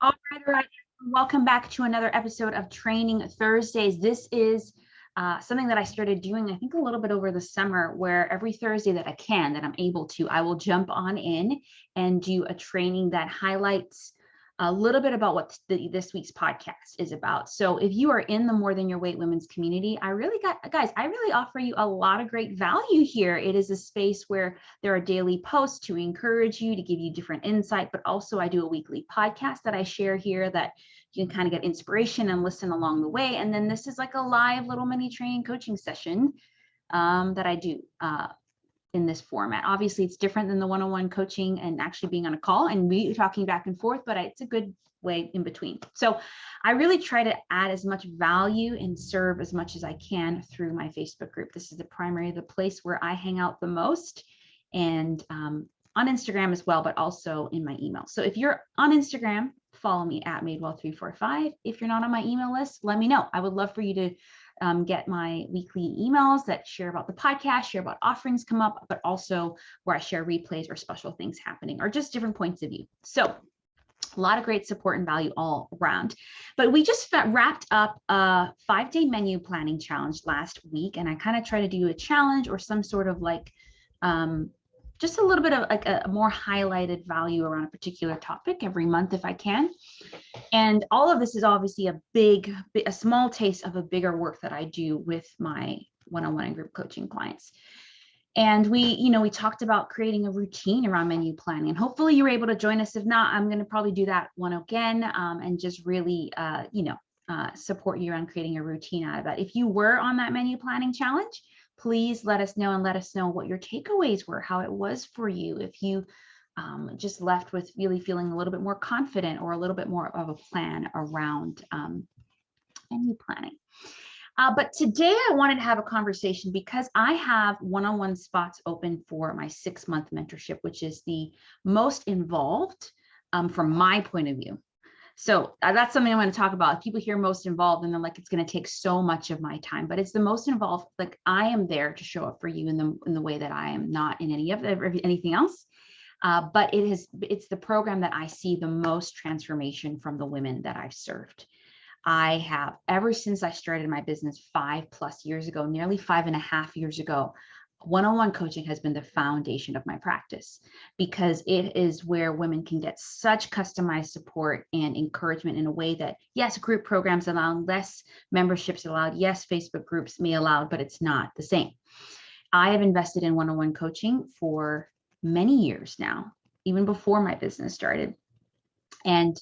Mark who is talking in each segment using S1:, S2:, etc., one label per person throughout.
S1: All right. Welcome back to another episode of Training Thursdays. This is something that I started doing, I think, a little bit over the summer, where every Thursday that I'm able to, I will jump on in and do a training that highlights a little bit about what this week's podcast is about. So if you are in the More Than Your Weight women's community, I really offer you a lot of great value here. It is a space where there are daily posts to encourage you, to give you different insight, but also I do a weekly podcast that I share here that you can kind of get inspiration and listen along the way. And then this is like a live little mini training coaching session that I do in this format. Obviously, it's different than the one-on-one coaching and actually being on a call and we talking back and forth, but it's a good way in between. So I really try to add as much value and serve as much as I can through my Facebook group. This is the place where I hang out the most, and on Instagram as well, but also in my email. So if you're on Instagram, follow me at madewell345. If you're not on my email list, let me know. I would love for you to get my weekly emails that share about the podcast, share about offerings come up, but also where I share replays or special things happening or just different points of view. So a lot of great support and value all around. But we just wrapped up a 5-day menu planning challenge last week, and I kind of try to do a challenge or some sort of like just a little bit of like a more highlighted value around a particular topic every month if I can. And all of this is obviously a small taste of a bigger work that I do with my one-on-one and group coaching clients. And we talked about creating a routine around menu planning, and hopefully you were able to join us. If not, I'm going to probably do that one again and just really, support you around creating a routine out of that. If you were on that menu planning challenge, please let us know and let us know what your takeaways were, how it was for you. If you just left with really feeling a little bit more confident or a little bit more of a plan around menu planning. But today I wanted to have a conversation because I have one-on-one spots open for my 6-month mentorship, which is the most involved from my point of view. So that's something I'm going to talk about. If people hear most involved and they're like, it's going to take so much of my time, but it's the most involved. Like I am there to show up for you in the way that I am not in anything else. But it's the program that I see the most transformation from the women that I've served. I have, ever since I started my business 5+ years ago, nearly 5.5 years ago, one-on-one coaching has been the foundation of my practice because it is where women can get such customized support and encouragement in a way that, yes, group programs allow, less memberships allowed, yes, Facebook groups may allow, but it's not the same. I have invested in one-on-one coaching for many years now, even before my business started. And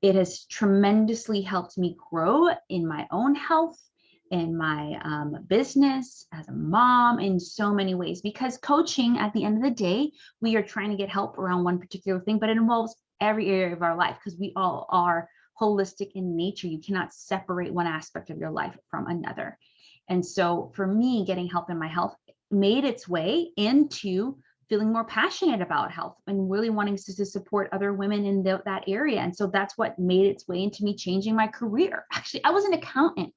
S1: it has tremendously helped me grow in my own health, in my business, as a mom, in so many ways, because coaching, at the end of the day, we are trying to get help around one particular thing, but it involves every area of our life because we all are holistic in nature. You cannot separate one aspect of your life from another. And so for me, getting help in my health made its way into feeling more passionate about health and really wanting to support other women in that area. And so that's what made its way into me changing my career. Actually, I was an accountant,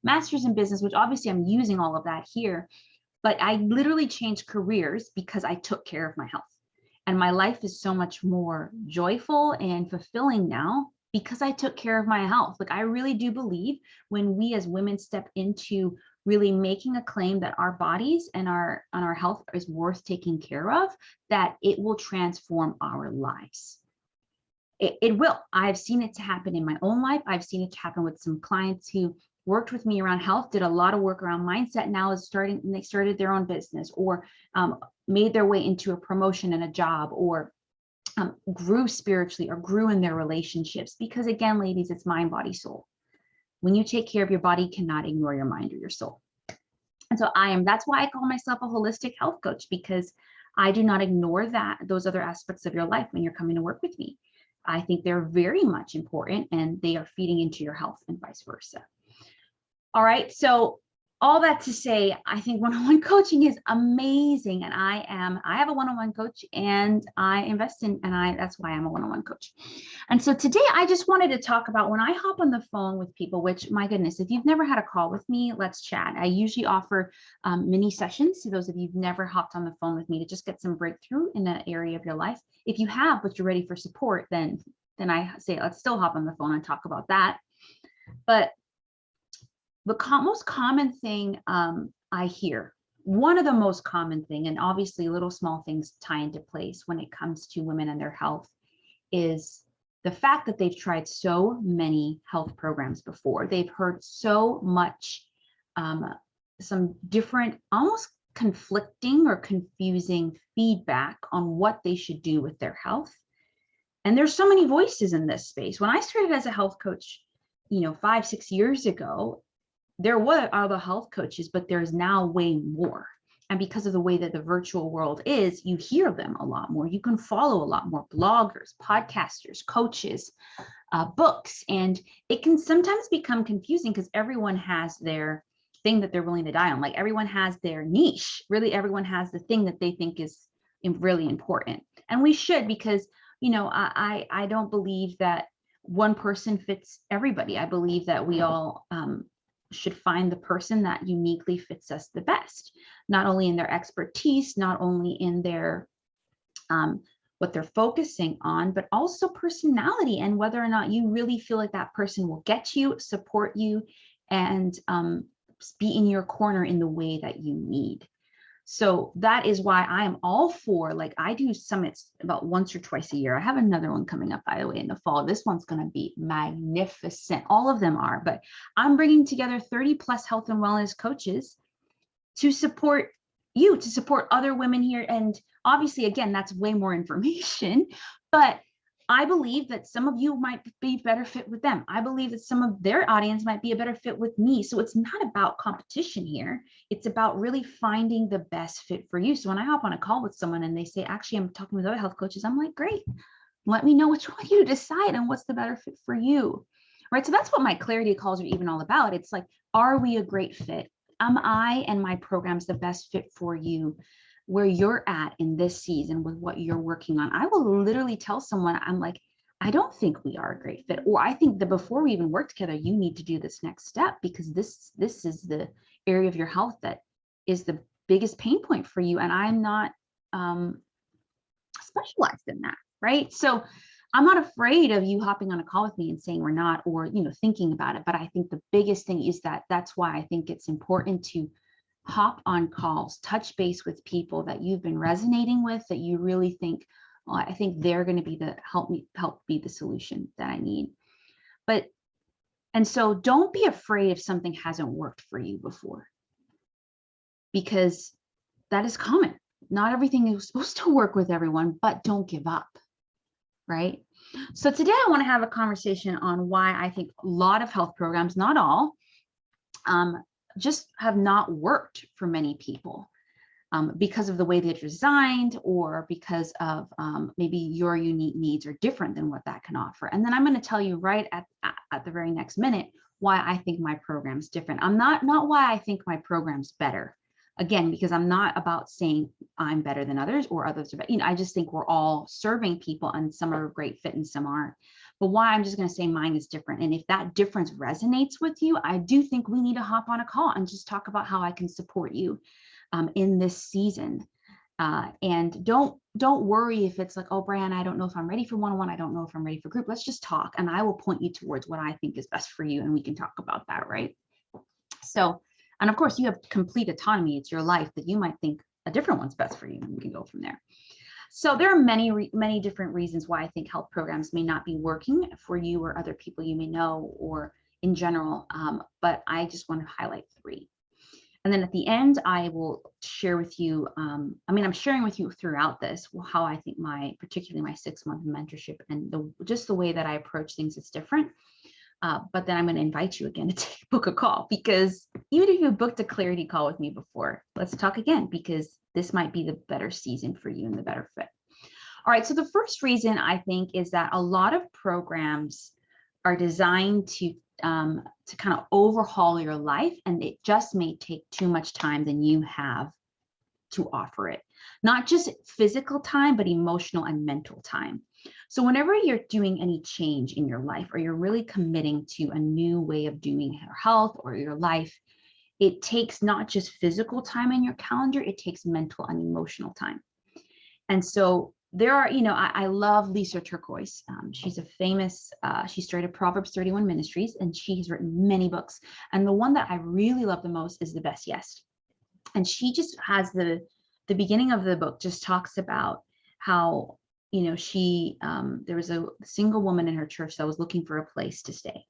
S1: master's in business, which obviously I'm using all of that here, but I literally changed careers because I took care of my health. And my life is so much more joyful and fulfilling now because I took care of my health. Like I really do believe when we as women step into really making a claim that our bodies and our health is worth taking care of, that it will transform our lives. It will. I've seen it to happen in my own life. I've seen it to happen with some clients who worked with me around health, did a lot of work around mindset, now they started their own business or made their way into a promotion and a job, or grew spiritually or grew in their relationships. Because again, ladies, it's mind, body, soul. When you take care of your body, you cannot ignore your mind or your soul. And so that's why I call myself a holistic health coach, because I do not ignore those other aspects of your life when you're coming to work with me. I think they're very much important and they are feeding into your health and vice versa. All right. So all that to say, I think one-on-one coaching is amazing. And I have a one-on-one coach and I invest in, and that's why I'm a one-on-one coach. And so today I just wanted to talk about when I hop on the phone with people, which, my goodness, if you've never had a call with me, let's chat. I usually offer mini sessions to those of you who've never hopped on the phone with me to just get some breakthrough in an area of your life. If you have, but you're ready for support, then then I say, let's still hop on the phone and talk about that. But the most common thing I hear, one of the most common thing, and obviously little small things tie into place when it comes to women and their health, is the fact that they've tried so many health programs before. They've heard so much, some different, almost conflicting or confusing feedback on what they should do with their health. And there's so many voices in this space. When I started as a health coach, 5-6 years ago, there were other health coaches, but there's now way more. And because of the way that the virtual world is, you hear them a lot more. You can follow a lot more bloggers, podcasters, coaches, books. And it can sometimes become confusing because everyone has their thing that they're willing to die on. Like everyone has their niche. Really, everyone has the thing that they think is really important. And we should, because, I don't believe that one person fits everybody. I believe that we all should find the person that uniquely fits us the best, not only in their expertise, not only in their what they're focusing on, but also personality and whether or not you really feel like that person will get you, support you, and be in your corner in the way that you need. So that is why I am all for, like, I do summits about once or twice a year. I have another one coming up, by the way, in the fall. This one's going to be magnificent. All of them are, but I'm bringing together 30 plus health and wellness coaches to support you, to support other women here. And obviously, again, that's way more information, but I believe that some of you might be better fit with them. I believe that some of their audience might be a better fit with me. So it's not about competition here. It's about really finding the best fit for you. So when I hop on a call with someone and they say, actually, I'm talking with other health coaches, I'm like, great, let me know which one you decide and what's the better fit for you, right? So that's what my clarity calls are even all about. It's like, are we a great fit? Am I and my programs the best fit for you? Where you're at in this season with what you're working on. I will literally tell someone, I'm like, I don't think we are a great fit, or I think that before we even work together, you need to do this next step because this is the area of your health that is the biggest pain point for you, and I'm not specialized in that, right? So I'm not afraid of you hopping on a call with me and saying we're not, or thinking about it. But I think the biggest thing is that's why I think it's important to hop on calls, touch base with people that you've been resonating with, that you really think, well, I think they're going to be help be the solution that I need. And so don't be afraid if something hasn't worked for you before, because that is common. Not everything is supposed to work with everyone, but don't give up, right? So today I want to have a conversation on why I think a lot of health programs, not all, just have not worked for many people because of the way they're designed, or because of maybe your unique needs are different than what that can offer. And then I'm going to tell you right at the very next minute why I think my program's different. I'm not why I think my program's better. Again, because I'm not about saying I'm better than others or others are better. I just think we're all serving people, and some are a great fit and some aren't. But why I'm just going to say mine is different. And if that difference resonates with you, I do think we need to hop on a call and just talk about how I can support you in this season. And don't worry if it's like, oh, Brianna, I don't know if I'm ready for one-on-one. I don't know if I'm ready for group. Let's just talk, and I will point you towards what I think is best for you, and we can talk about that, right? So, and of course, you have complete autonomy. It's your life, that you might think a different one's best for you, and we can go from there. So there are many different reasons why I think health programs may not be working for you or other people you may know, or in general, but I just want to highlight 3. And then at the end, I will share with you, I'm sharing with you throughout this how I think particularly my 6-month mentorship and just the way that I approach things is different. But then I'm going to invite you again to book a call, because even if you booked a clarity call with me before, let's talk again, because this might be the better season for you and the better fit. All right. So the first reason I think is that a lot of programs are designed to kind of overhaul your life, and it just may take too much time than you have to offer it. Not just physical time, but emotional and mental time. So whenever you're doing any change in your life, or you're really committing to a new way of doing your health or your life, it takes not just physical time in your calendar, it takes mental and emotional time. And so there are, I love Lisa Turquoise. She's a famous, she started Proverbs 31 Ministries, and she has written many books. And the one that I really love the most is The Best Yes. And she just has the beginning of the book just talks about how, she, there was a single woman in her church that was looking for a place to stay,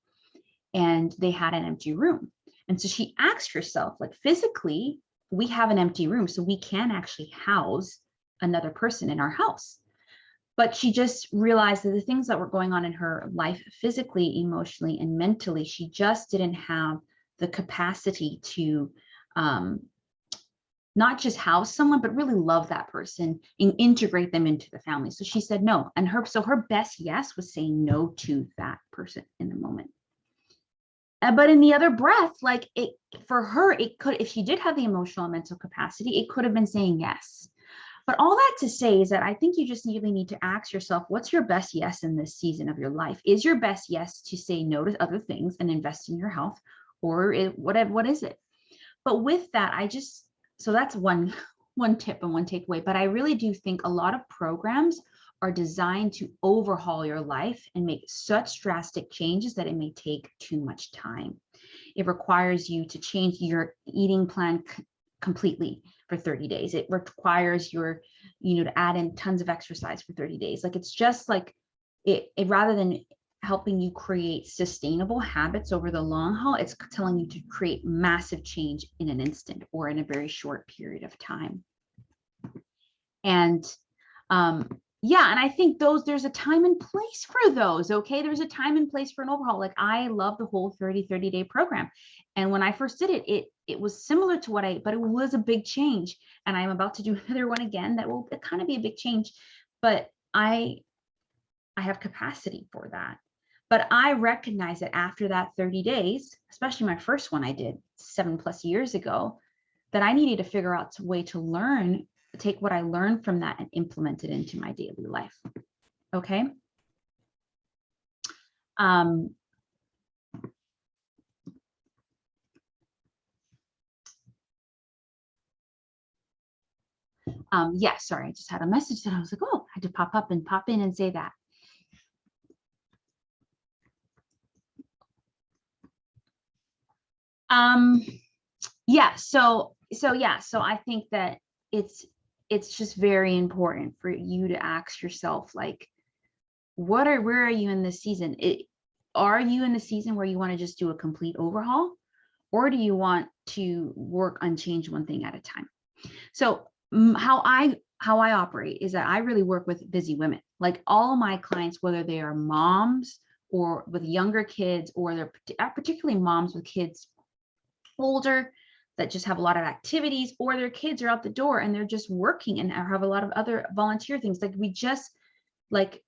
S1: and they had an empty room. And so she asked herself, like, physically, we have an empty room, so we can actually house another person in our house. But she just realized that the things that were going on in her life, physically, emotionally, and mentally, she just didn't have the capacity to not just house someone, but really love that person and integrate them into the family. So she said no. And her best yes was saying no to that person in the moment. But in the other breath, like, it, for her, it could, if she did have the emotional and mental capacity, it could have been saying yes. But all that to say is that I think you just really need to ask yourself, what's your best yes in this season of your life? Is your best yes to say no to other things and invest in your health, or what is it? But with that, so that's one tip and one takeaway. But I really do think a lot of programs are designed to overhaul your life and make such drastic changes that it may take too much time. It requires you to change your eating plan completely for 30 days. It requires to add in tons of exercise for 30 days. Like, it's just like it rather than helping you create sustainable habits over the long haul, it's telling you to create massive change in an instant or in a very short period of time. And and I think there's a time and place for those. Okay, there's a time and place for an overhaul. Like, I love the whole 30-day program. And when I first did it, it was similar to but it was a big change. And I'm about to do another one again that will kind of be a big change, but I have capacity for that. But I recognize that after that 30 days, especially my first one I did 7+ years ago, that I needed to figure out a way to take what I learned from that and implement it into my daily life. Okay. Yeah, sorry, I just had a message that I was like, oh, I had to pop in and say that. Yeah, so I think that it's just very important for you to ask yourself, like, where are you in this season? Are you in the season where you want to just do a complete overhaul, or do you want to work on change one thing at a time? So how I operate is that I really work with busy women. Like, all of my clients, whether they are moms or with younger kids, or they're particularly moms with kids older that just have a lot of activities, or their kids are out the door and they're just working and have a lot of other volunteer things. Like,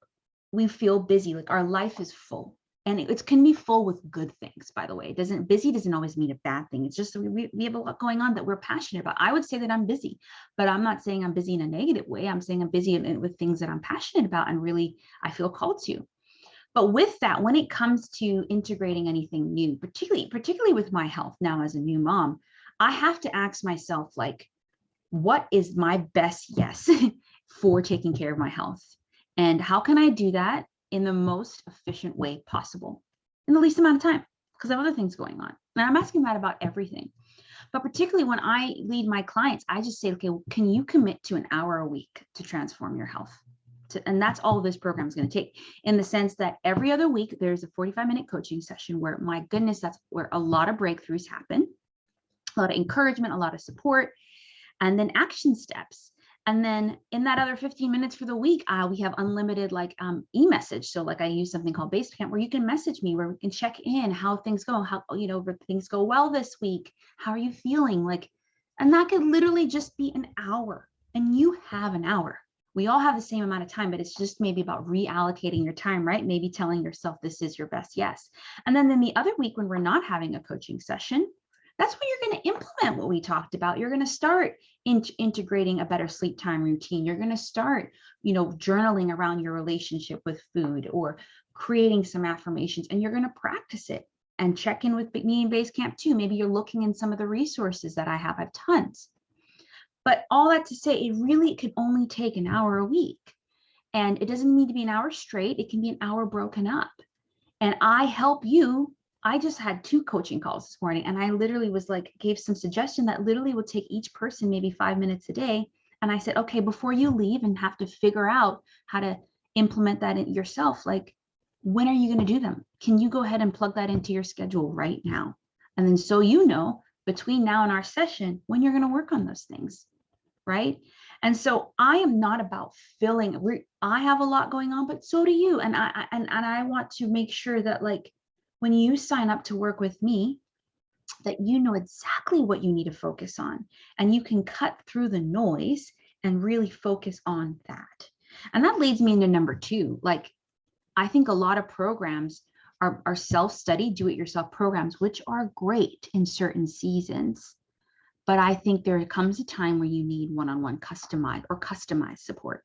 S1: we feel busy, like our life is full, and it can be full with good things, by the way. Busy doesn't always mean a bad thing. It's just that we have a lot going on that we're passionate about. I would say that I'm busy, but I'm not saying I'm busy in a negative way. I'm saying I'm busy with things that I'm passionate about and really I feel called to. But with that, when it comes to integrating anything new, particularly with my health now as a new mom, I have to ask myself, like, what is my best yes for taking care of my health? And how can I do that in the most efficient way possible in the least amount of time? Because I have other things going on. And I'm asking that about everything. But particularly when I lead my clients, I just say, okay, can you commit to an hour a week to transform your health? And that's all this program is going to take, in the sense that every other week there's a 45-minute coaching session where, my goodness, that's where a lot of breakthroughs happen, a lot of encouragement, a lot of support, and then action steps. And then in that other 15 minutes for the week, we have unlimited e-message. So like, I use something called Basecamp, where you can message me, where we can check in how things go, how, things go well this week. How are you feeling? And that could literally just be an hour, and you have an hour. We all have the same amount of time, but it's just maybe about reallocating your time, right? Maybe telling yourself this is your best yes. And then the other week, when we're not having a coaching session, that's when you're going to implement what we talked about. You're going to start integrating a better sleep time routine. You're going to start, journaling around your relationship with food, or creating some affirmations, and you're going to practice it and check in with me in Basecamp too. Maybe you're looking in some of the resources that I have. I have tons. But all that to say, it really could only take an hour a week. And it doesn't need to be an hour straight. It can be an hour broken up. And I help you. I just had 2 coaching calls this morning, and I literally was like, gave some suggestion that literally would take each person maybe 5 minutes a day. And I said, okay, before you leave and have to figure out how to implement that in yourself, like, when are you going to do them? Can you go ahead and plug that into your schedule right now? And then so you know, between now and our session, when you're going to work on those things, right? And so I am not about filling. I have a lot going on, but so do you. And I want to make sure that, like, when you sign up to work with me, that you know exactly what you need to focus on, and you can cut through the noise and really focus on that. And that leads me into number 2. Like, I think a lot of programs are self-study, do-it-yourself programs, which are great in certain seasons. But I think there comes a time where you need one-on-one customized support,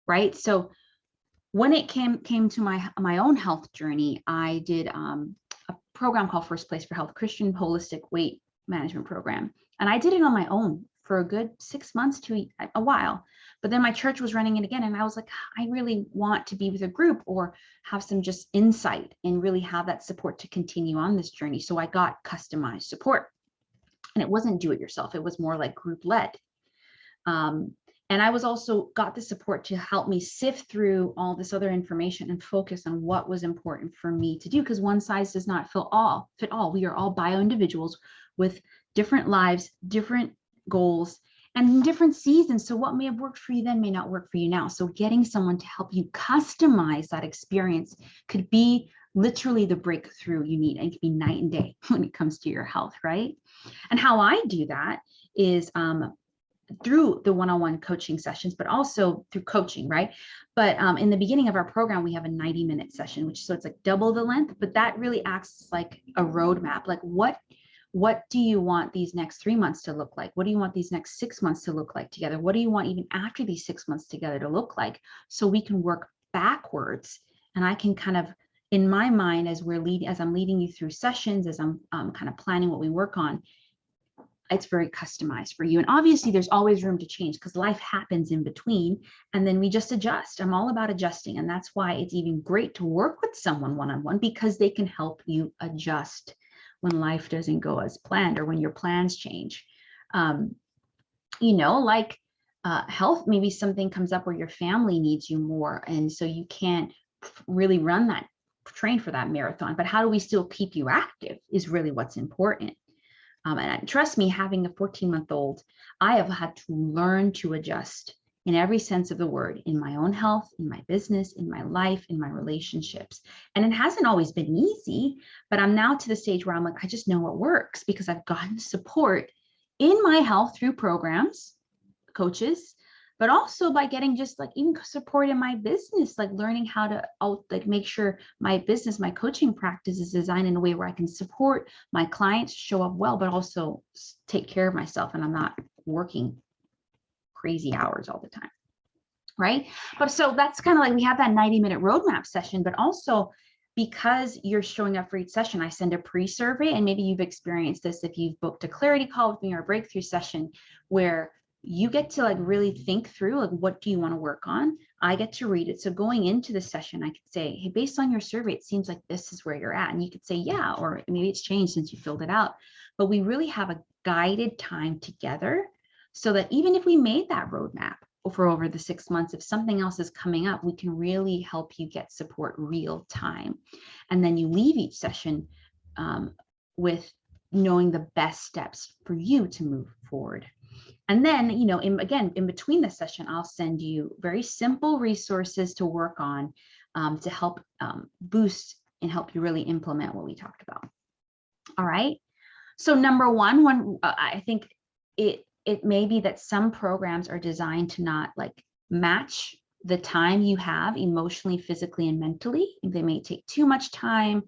S1: right? So when it came to my own health journey, I did a program called First Place for Health, Christian Holistic Weight Management Program. And I did it on my own for a good 6 months to a while. But then my church was running it again. And I was like, I really want to be with a group or have some just insight and really have that support to continue on this journey. So I got customized support. And it wasn't do it yourself. It was more like group led. And I was also got the support to help me sift through all this other information and focus on what was important for me to do, because one size does not fit all. We are all bio individuals with different lives, different goals, and different seasons. So what may have worked for you then may not work for you now. So getting someone to help you customize that experience could be literally the breakthrough you need, and it can be night and day when it comes to your health, right? And how I do that is through the one-on-one coaching sessions, but also through coaching, right? But in the beginning of our program, we have a 90-minute session, so it's like double the length, but that really acts like a roadmap. Like, what do you want these next 3 months to look like? What do you want these next 6 months to look like together? What do you want even after these 6 months together to look like? So we can work backwards, and I can kind of, in my mind, as I'm leading you through sessions, as I'm kind of planning what we work on, it's very customized for you. And obviously there's always room to change because life happens in between, and then we just adjust. I'm all about adjusting. And that's why it's even great to work with someone one-on-one, because they can help you adjust when life doesn't go as planned or when your plans change. Like health, maybe something comes up where your family needs you more. And so you can't really train for that marathon, but how do we still keep you active is really what's important. And trust me, having a 14-month-old, I have had to learn to adjust in every sense of the word, in my own health, in my business, in my life, in my relationships. And it hasn't always been easy, but I'm now to the stage where I'm like, I just know what works because I've gotten support in my health through programs, coaches, but also by getting just like even support in my business, like learning how to make sure my business, my coaching practice is designed in a way where I can support my clients, show up well, but also take care of myself, and I'm not working crazy hours all the time, right? But so that's kind of like, we have that 90-minute roadmap session, but also because you're showing up for each session, I send a pre-survey, and maybe you've experienced this if you've booked a clarity call with me or a breakthrough session where you get to like really think through, like, what do you want to work on? I get to read it. So going into the session, I could say, hey, based on your survey, it seems like this is where you're at. And you could say, yeah, or maybe it's changed since you filled it out. But we really have a guided time together so that even if we made that roadmap for over the 6 months, if something else is coming up, we can really help you get support real time. And then you leave each session with knowing the best steps for you to move forward. And then, in between the session, I'll send you very simple resources to work on to help boost and help you really implement what we talked about. All right. So number one, I think it may be that some programs are designed to not like match the time you have emotionally, physically, and mentally. They may take too much time.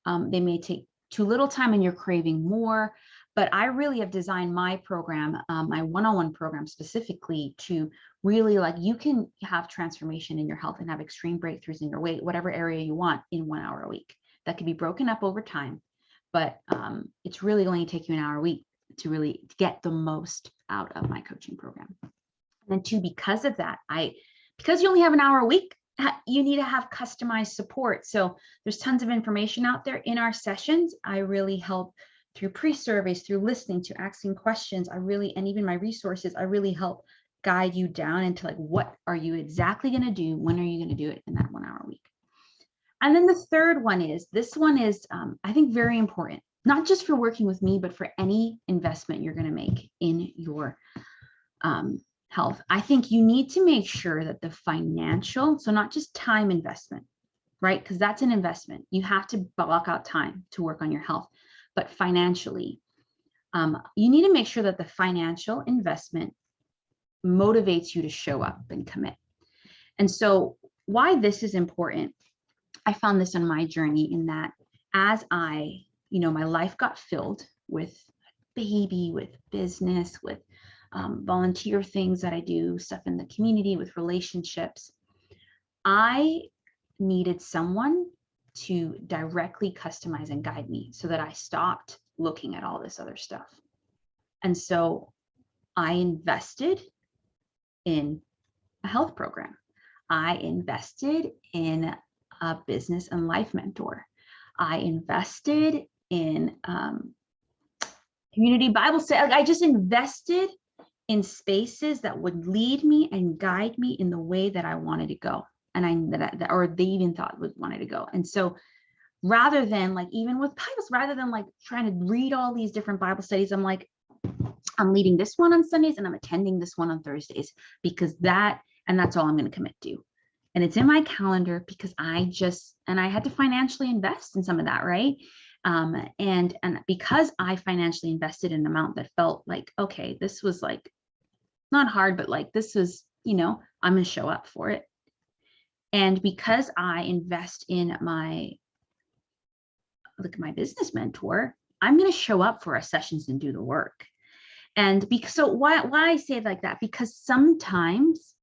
S1: They may take too little time and you're craving more. But I really have designed my program, my one-on-one program specifically to really, like, you can have transformation in your health and have extreme breakthroughs in your weight, whatever area you want, in 1 hour a week. That could be broken up over time, but it's really going to take you an hour a week to really get the most out of my coaching program. And then two, because of that, because you only have an hour a week, you need to have customized support. So there's tons of information out there in our sessions. I really help through pre-surveys, through listening, to asking questions. And even my resources, I really help guide you down into like, what are you exactly going to do? When are you going to do it in that 1 hour a week? And then the third one is, I think, very important, not just for working with me, but for any investment you're going to make in your health. I think you need to make sure that the financial, so not just time investment, right? Because that's an investment. You have to block out time to work on your health, but financially, you need to make sure that the financial investment motivates you to show up and commit. And so why this is important, I found this on my journey, in that as my life got filled with baby, with business, with volunteer things that I do, stuff in the community, with relationships, I needed someone to directly customize and guide me so that I stopped looking at all this other stuff. And so I invested in a health program. I invested in a business and life mentor. I invested in community Bible study. I just invested in spaces that would lead me and guide me in the way that I wanted to go, and or they even thought wanted to go. And so, rather than like, even with Bibles, rather than like trying to read all these different Bible studies, I'm like, I'm leading this one on Sundays and I'm attending this one on Thursdays, because that's all I'm going to commit to. And it's in my calendar because I had to financially invest in some of that, right? And because I financially invested in an amount that felt like, okay, this was like not hard, but like, this was, I'm going to show up for it. And because I invest in my business mentor, I'm going to show up for our sessions and do the work. And why I say it like that, because sometimes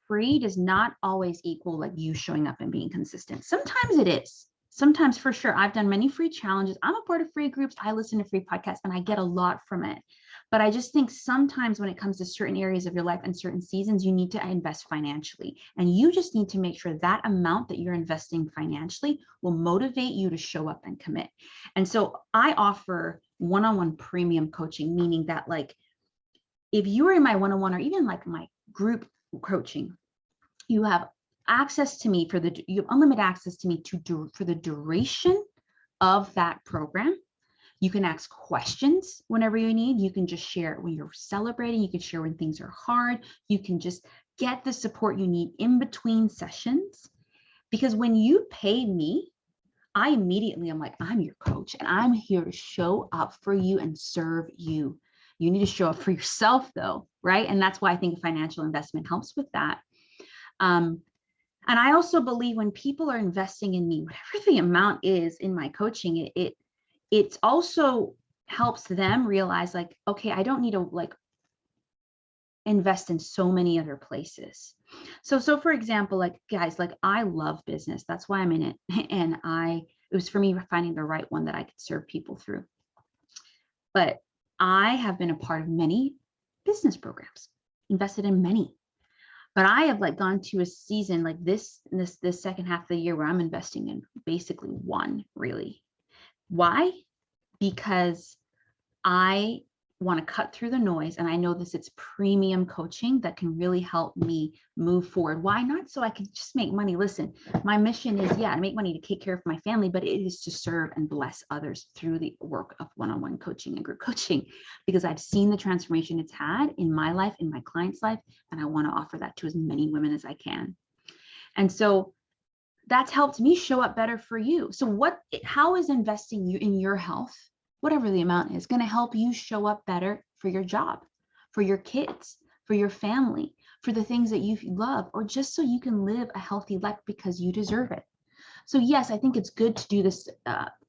S1: free does not always equal like you showing up and being consistent. Sometimes it is. Sometimes, for sure. I've done many free challenges. I'm a part of free groups. I listen to free podcasts and I get a lot from it. But I just think sometimes when it comes to certain areas of your life and certain seasons, you need to invest financially. And you just need to make sure that amount that you're investing financially will motivate you to show up and commit. And so I offer one-on-one premium coaching, meaning that like, if you are in my one-on-one or even like my group coaching, you have access to me you have unlimited access to me for the duration of that program. You can ask questions whenever you need. You can just share when you're celebrating. You can share when things are hard. You can just get the support you need in between sessions. Because when you pay me, I'm like, I'm your coach and I'm here to show up for you and serve you. You need to show up for yourself though, right? And that's why I think financial investment helps with that. And I also believe when people are investing in me, whatever the amount is in my coaching, it also helps them realize like, okay, I don't need to like invest in so many other places. So for example, like guys, like I love business. That's why I'm in it. And it was for me finding the right one that I could serve people through. But I have been a part of many business programs, invested in many. But I have like gone to a season like this second half of the year where I'm investing in basically one, really. Why? Because I want to cut through the noise, and I know it's premium coaching that can really help me move forward. Why not? So I can just make money. Listen, my mission is, to make money to take care of my family, but it is to serve and bless others through the work of one-on-one coaching and group coaching, because I've seen the transformation it's had in my life, in my client's life, and I want to offer that to as many women as I can. And so that's helped me show up better for you. So how is investing in your health, whatever the amount is, going to help you show up better for your job, for your kids, for your family, for the things that you love, or just so you can live a healthy life because you deserve it? So yes, I think it's good to do this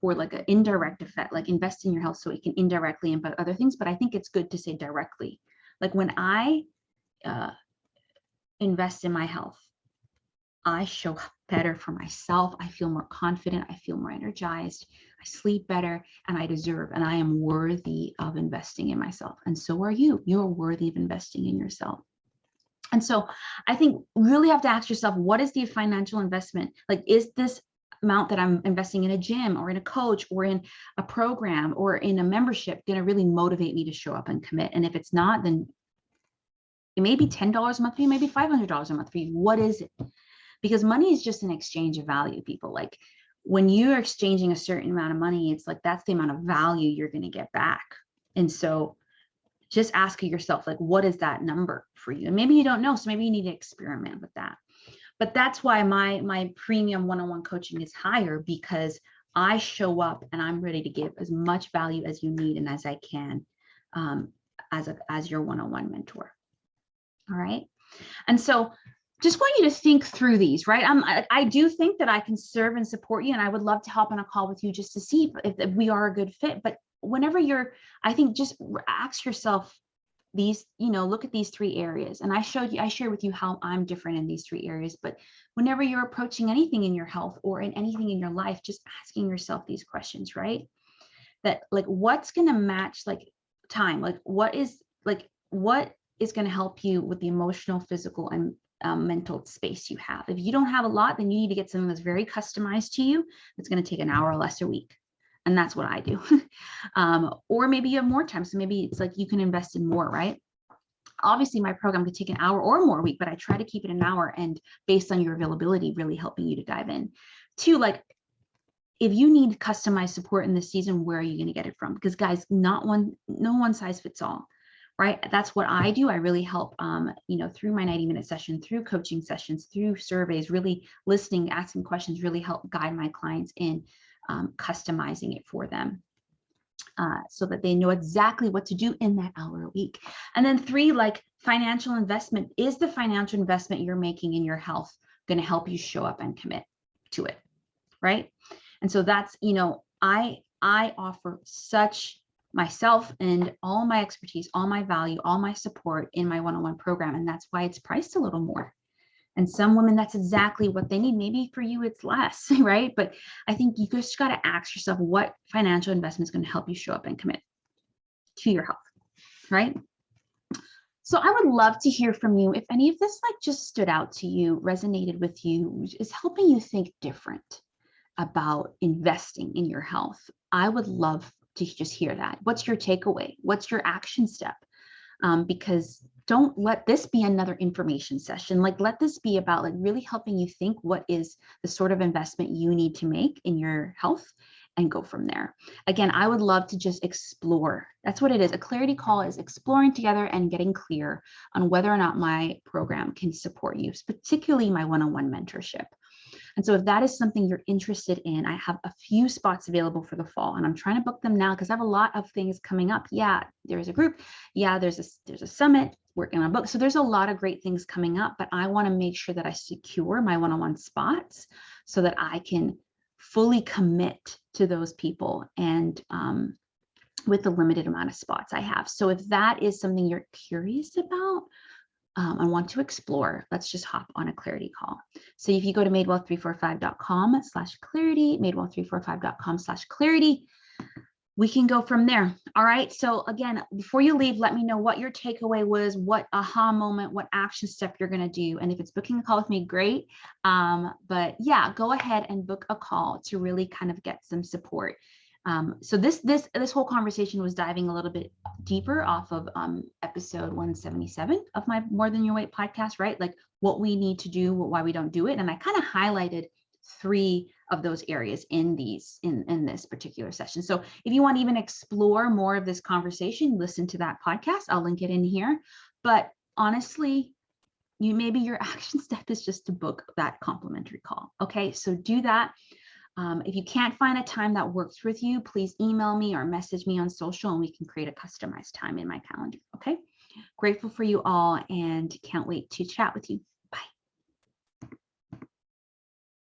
S1: for like an indirect effect, like invest in your health so it can indirectly impact other things. But I think it's good to say directly, like when I invest in my health, I show up better for myself. I feel more confident. I feel more energized. I sleep better, and I deserve, and I am worthy of investing in myself. And so are you. You're worthy of investing in yourself. And so I think really have to ask yourself, what is the financial investment? Like, is this amount that I'm investing in a gym or in a coach or in a program or in a membership going to really motivate me to show up and commit? And if it's not, then it may be $10 a month for you, maybe $500 a month for you. What is it? Because money is just an exchange of value, people. Like, when you're exchanging a certain amount of money, it's like that's the amount of value you're going to get back. And so just ask yourself, like, what is that number for you? And maybe you don't know, so maybe you need to experiment with that. But that's why my premium one-on-one coaching is higher, because I show up and I'm ready to give as much value as you need and as I can, as your one-on-one mentor. All right. And so just want you to think through these, right? I do think that I can serve and support you, and I would love to hop on a call with you just to see if we are a good fit. But whenever I think just ask yourself these, look at these 3 areas. And I shared with you how I'm different in these 3 areas. But whenever you're approaching anything in your health or in anything in your life, just asking yourself these questions, right? That, like, what's going to match, like, time? Like, what is going to help you with the emotional, physical, and mental space you have? If you don't have a lot, then you need to get something that's very customized to you. That's going to take an hour or less a week. And that's what I do. Or maybe you have more time. So maybe it's like you can invest in more, right? Obviously, my program could take an hour or more a week, but I try to keep it an hour, and based on your availability, really helping you to dive in. 2, like, if you need customized support in this season, where are you going to get it from? Because guys, no one size fits all, right? That's what I do. I really help, through my 90-minute session, through coaching sessions, through surveys, really listening, asking questions, really help guide my clients in customizing it for them, so that they know exactly what to do in that hour a week. And then 3, like, financial investment. Is the financial investment you're making in your health going to help you show up and commit to it, right? And so that's, I offer such myself and all my expertise, all my value, all my support in my one-on-one program. And that's why it's priced a little more. And some women, that's exactly what they need. Maybe for you, it's less, right? But I think you just got to ask yourself, what financial investment is going to help you show up and commit to your health, right? So I would love to hear from you. If any of this, like, just stood out to you, resonated with you, is helping you think different about investing in your health, I would love to just hear that. What's your takeaway? What's your action step? Because don't let this be another information session. Like, let this be about, like, really helping you think what is the sort of investment you need to make in your health, and go from there. Again, I would love to just explore. That's what it is. A clarity call is exploring together and getting clear on whether or not my program can support you, particularly my one-on-one mentorship. And so if that is something you're interested in, I have a few spots available for the fall, and I'm trying to book them now because I have a lot of things coming up. Yeah, there's a group. Yeah, there's a summit, working on a book. So there's a lot of great things coming up, but I want to make sure that I secure my one-on-one spots so that I can fully commit to those people, and with the limited amount of spots I have. So if that is something you're curious about, and want to explore, let's just hop on a clarity call. So if you go to madewell345.com/clarity, madewell345.com/clarity, we can go from there. All right. So again, before you leave, let me know what your takeaway was, what aha moment, what action step you're going to do. And if it's booking a call with me, great. But yeah, go ahead and book a call to really kind of get some support. So this whole conversation was diving a little bit deeper off of episode 177 of my More Than Your Weight podcast, right? Like, what we need to do, why we don't do it. And I kind of highlighted 3 of those areas in this particular session. So if you want to even explore more of this conversation, listen to that podcast. I'll link it in here. But honestly, maybe your action step is just to book that complimentary call. Okay, so do that. If you can't find a time that works with you, please email me or message me on social, and we can create a customized time in my calendar. Okay, grateful for you all and can't wait to chat with you.